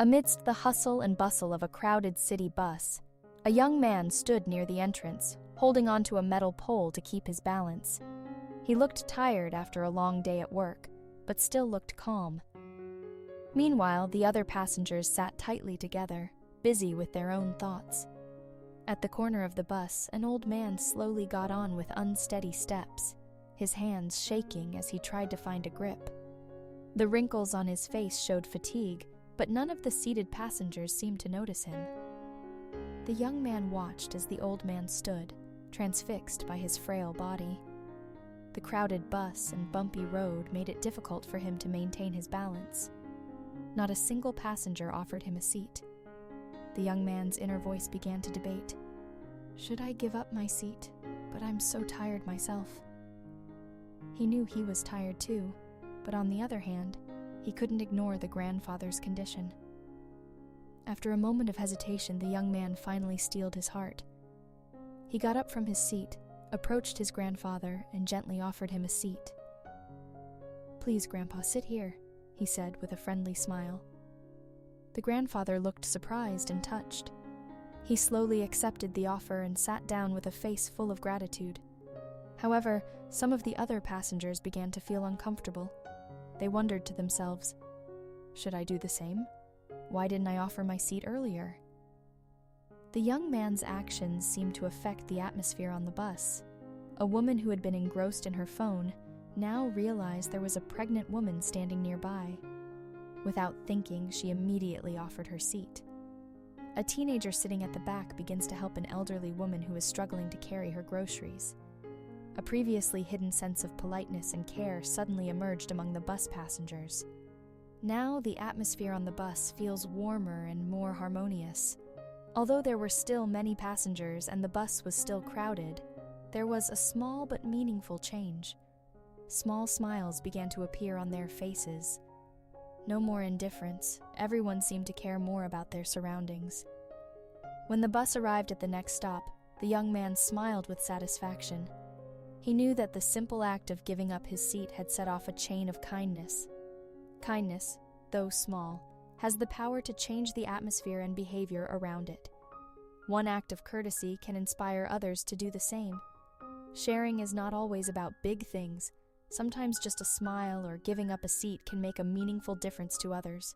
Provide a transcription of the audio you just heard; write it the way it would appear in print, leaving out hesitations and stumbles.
Amidst the hustle and bustle of a crowded city bus, a young man stood near the entrance, holding onto a metal pole to keep his balance. He looked tired after a long day at work, but still looked calm. Meanwhile, the other passengers sat tightly together, busy with their own thoughts. At the corner of the bus, an old man slowly got on with unsteady steps, his hands shaking as he tried to find a grip. The wrinkles on his face showed fatigue, but none of the seated passengers seemed to notice him. The young man watched as the old man stood, transfixed by his frail body. The crowded bus and bumpy road made it difficult for him to maintain his balance. Not a single passenger offered him a seat. The young man's inner voice began to debate. Should I give up my seat? But I'm so tired myself. He knew he was tired too, but on the other hand, he couldn't ignore the grandfather's condition. After a moment of hesitation, the young man finally steeled his heart. He got up from his seat, approached his grandfather, and gently offered him a seat. "Please, Grandpa, sit here," he said with a friendly smile. The grandfather looked surprised and touched. He slowly accepted the offer and sat down with a face full of gratitude. However, some of the other passengers began to feel uncomfortable. They wondered to themselves, "Should I do the same? Why didn't I offer my seat earlier?" The young man's actions seemed to affect the atmosphere on the bus. A woman who had been engrossed in her phone now realized there was a pregnant woman standing nearby. Without thinking, she immediately offered her seat. A teenager sitting at the back begins to help an elderly woman who is struggling to carry her groceries. A previously hidden sense of politeness and care suddenly emerged among the bus passengers. Now the atmosphere on the bus feels warmer and more harmonious. Although there were still many passengers and the bus was still crowded, there was a small but meaningful change. Small smiles began to appear on their faces. No more indifference, everyone seemed to care more about their surroundings. When the bus arrived at the next stop, the young man smiled with satisfaction. He knew that the simple act of giving up his seat had set off a chain of kindness. Kindness, though small, has the power to change the atmosphere and behavior around it. One act of courtesy can inspire others to do the same. Sharing is not always about big things. Sometimes just a smile or giving up a seat can make a meaningful difference to others.